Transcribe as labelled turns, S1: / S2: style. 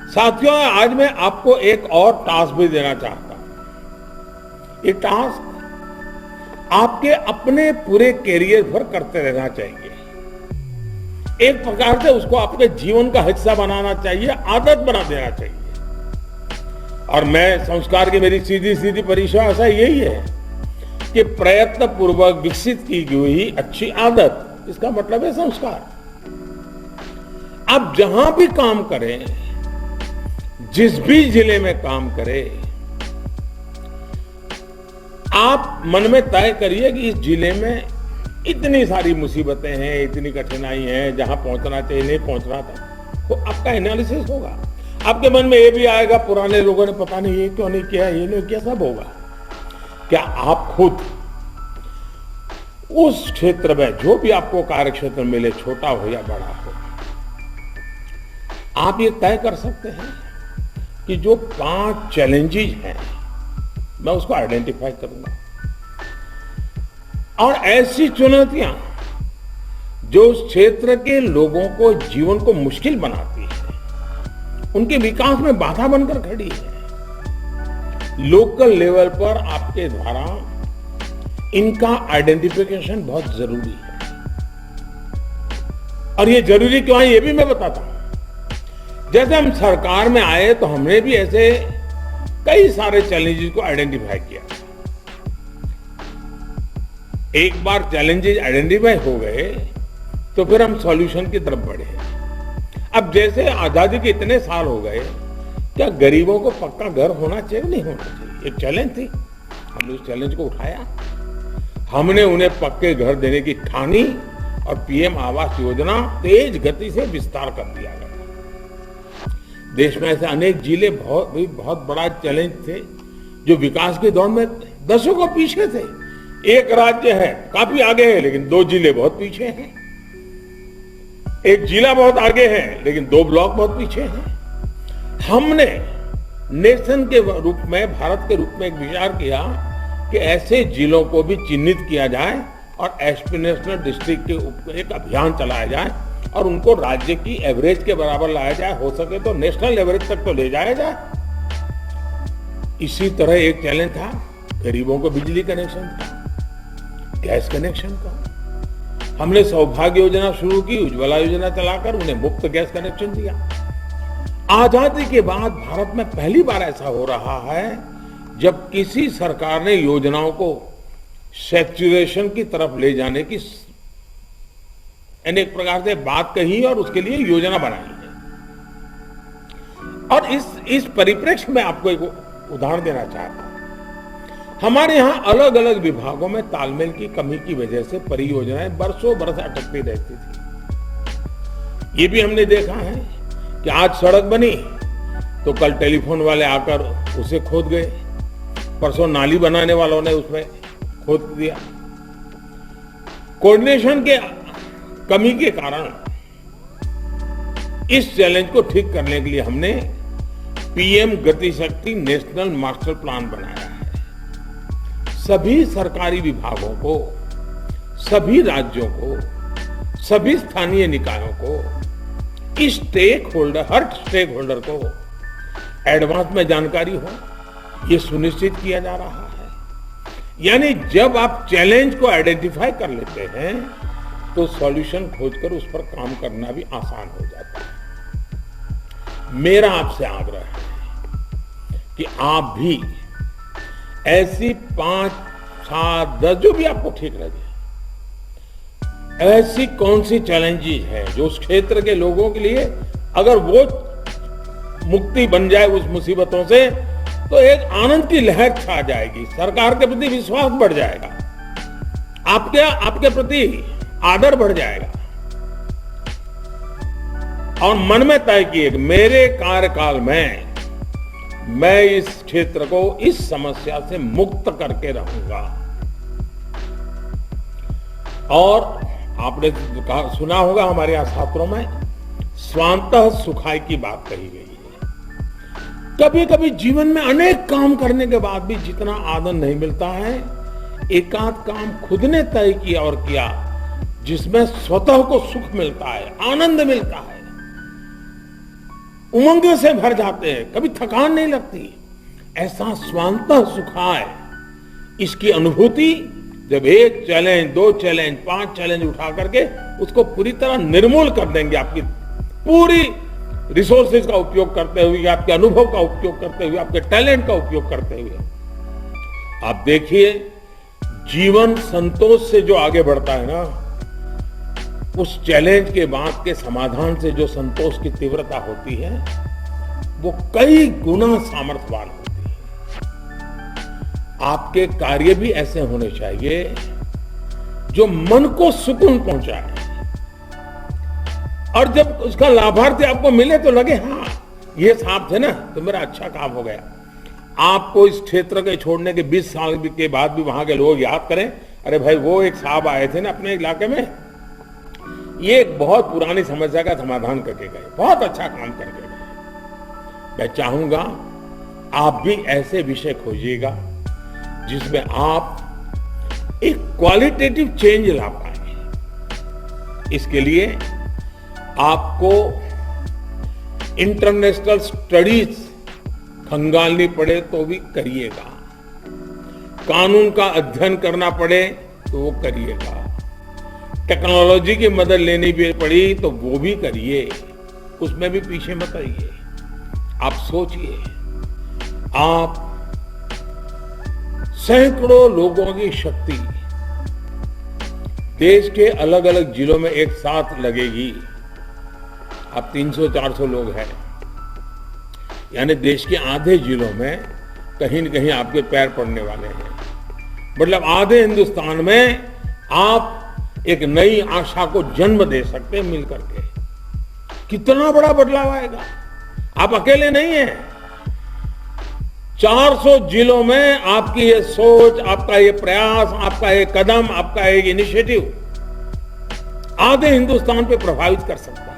S1: साथियों, आज मैं आपको एक और टास्क भी देना चाहता हूं। ये टास्क आपके अपने पूरे कैरियर भर करते रहना चाहिए। एक प्रकार से उसको आपके जीवन का हिस्सा बनाना चाहिए, आदत बना देना चाहिए। और मैं संस्कार की मेरी सीधी सीधी परिभाषा यही है कि प्रयत्न पूर्वक विकसित की गई अच्छी आदत, इसका मतलब है संस्कार। आप जहां भी काम करें, जिस भी जिले में काम करें, आप मन में तय करिए कि इस जिले में इतनी सारी मुसीबतें हैं, इतनी कठिनाई है, जहां पहुंचना चाहिए नहीं पहुंचना था। तो आपका एनालिसिस होगा। आपके मन में ये भी आएगा पुराने लोगों ने पता नहीं ये क्यों नहीं किया, ये नहीं किया, सब होगा। क्या आप खुद उस क्षेत्र में जो भी आपको कार्य क्षेत्र मिले, छोटा हो या बड़ा हो, आप ये तय कर सकते हैं कि जो 5 चैलेंजेस हैं मैं उसको आइडेंटिफाई करूंगा, और ऐसी चुनौतियां जो उस क्षेत्र के लोगों को, जीवन को मुश्किल बनाती है, उनके विकास में बाधा बनकर खड़ी है, लोकल लेवल पर आपके द्वारा इनका आइडेंटिफिकेशन बहुत जरूरी है। और ये जरूरी क्यों है ये भी मैं बताता हूं। जैसे हम सरकार में आए तो हमने भी ऐसे कई सारे चैलेंजेस को आइडेंटिफाई किया। एक बार चैलेंजेस आइडेंटिफाई हो गए तो फिर हम सॉल्यूशन की तरफ बढ़े। अब जैसे आजादी के इतने साल हो गए, क्या गरीबों को पक्का घर होना चाहिए नहीं होना चाहिए, एक चैलेंज थी। हमने उस चैलेंज को उठाया, हमने उन्हें पक्के घर देने की ठानी और पीएम आवास योजना तेज गति से विस्तार कर दिया गया। देश में ऐसे अनेक जिले बहुत बड़ा चैलेंज थे जो विकास की दौड़ में दशकों पीछे थे। एक राज्य है काफी आगे है लेकिन 2 जिले बहुत पीछे हैं। एक जिला बहुत आगे है लेकिन 2 ब्लॉक बहुत पीछे हैं। हमने नेशन के रूप में, भारत के रूप में एक विचार किया कि ऐसे जिलों को भी चिन्हित किया जाए और एस्पिरेशनल डिस्ट्रिक्ट के ऊपर एक अभियान चलाया जाए और उनको राज्य की एवरेज के बराबर लाया जाए, हो सके तो नेशनल एवरेज तक तो ले जाया जाए। इसी तरह एक चैलेंज था गरीबों को बिजली कनेक्शन का, गैस कनेक्शन का। हमने सौभाग्य योजना शुरू की, उज्ज्वला योजना चलाकर उन्हें मुफ्त गैस कनेक्शन दिया। आजादी के बाद भारत में पहली बार ऐसा हो रहा है जब किसी सरकार ने योजनाओं को सैचुरेशन की तरफ ले जाने की अनेक प्रकार से बात कही और उसके लिए योजना बनाई है। और इस परिप्रेक्ष्य में आपको एक उदाहरण देना चाहता हूं। हमारे यहां अलग अलग विभागों में तालमेल की कमी की वजह से परियोजनाएं बरसों बरस अटकती रहती थी। ये भी हमने देखा है कि आज सड़क बनी तो कल टेलीफोन वाले आकर उसे खोद गए, परसों नाली बनाने वालों ने उसमें खोद दिया। कोऑर्डिनेशन के कमी के कारण इस चैलेंज को ठीक करने के लिए हमने पीएम गति शक्ति नेशनल मास्टर प्लान बनाया है। सभी सरकारी विभागों को, सभी राज्यों को, सभी स्थानीय निकायों को, इस हर स्टेक होल्डर को एडवांस में जानकारी हो, ये सुनिश्चित किया जा रहा है। यानी जब आप चैलेंज को आइडेंटिफाई कर लेते हैं तो सॉल्यूशन खोजकर उस पर काम करना भी आसान हो जाता है। मेरा आपसे आग्रह है कि आप भी ऐसी 5, 7, 10 जो भी आपको ठीक लगे, ऐसी कौन सी चैलेंजेस है जो उस क्षेत्र के लोगों के लिए अगर वो मुक्ति बन जाए उस मुसीबतों से तो एक आनंद की लहर छा जाएगी, सरकार के प्रति विश्वास बढ़ जाएगा, आपके प्रति आदर बढ़ जाएगा। और मन में तय किए कि मेरे कार्यकाल में मैं इस क्षेत्र को इस समस्या से मुक्त करके रहूंगा। और आपने सुना होगा हमारे यहां शास्त्रों में स्वांतः सुखाय की बात कही गई है। कभी कभी जीवन में अनेक काम करने के बाद भी जितना आनंद नहीं मिलता है, एकाध काम खुद ने तय किया और किया जिसमें स्वतः को सुख मिलता है, आनंद मिलता है, उमंग से भर जाते हैं, कभी थकान नहीं लगती। ऐसा स्वांतः सुखाय, इसकी अनुभूति जब 1 चैलेंज, 2 चैलेंज, 5 चैलेंज उठा करके उसको पूरी तरह निर्मूल कर देंगे, आपकी पूरी रिसोर्सेज का उपयोग करते हुए, आपके अनुभव का उपयोग करते हुए, आपके टैलेंट का उपयोग करते हुए, आप देखिए जीवन संतोष से जो आगे बढ़ता है ना, उस चैलेंज के बाद के समाधान से जो संतोष की तीव्रता होती है, वो कई गुना सामर्थ्यवान होती है। आपके कार्य भी ऐसे होने चाहिए जो मन को सुकून पहुंचाए, और जब उसका लाभार्थी आपको मिले तो लगे हाँ ये साहब थे ना तो मेरा अच्छा काम हो गया। आपको इस क्षेत्र के छोड़ने के 20 साल के बाद भी वहां के लोग याद करें, अरे भाई वो एक साहब आए थे ना अपने इलाके में, ये एक बहुत पुरानी समस्या का समाधान करके गए, बहुत अच्छा काम करके गए। मैं चाहूंगा आप भी ऐसे विषय खोजिएगा जिसमें आप एक क्वालिटेटिव चेंज ला पाएंगे। इसके लिए आपको इंटरनेशनल स्टडीज खंगालनी पड़े तो भी करिएगा, कानून का अध्ययन करना पड़े तो वो करिएगा, टेक्नोलॉजी की मदद लेनी भी पड़ी तो वो भी करिए, उसमें भी पीछे मत रहिए। आप सोचिए, आप सैकड़ों लोगों की शक्ति देश के अलग अलग जिलों में एक साथ लगेगी। आप 300-400 लोग हैं, यानी देश के आधे जिलों में कहीं न कहीं आपके पैर पड़ने वाले हैं। मतलब आधे हिंदुस्तान में आप एक नई आशा को जन्म दे सकते हैं मिलकर के। कितना बड़ा बदलाव आएगा, आप अकेले नहीं हैं। 400 जिलों में आपकी ये सोच, आपका ये प्रयास, आपका ये कदम, आपका एक इनिशिएटिव आधे हिंदुस्तान पे प्रभावित कर सकता है।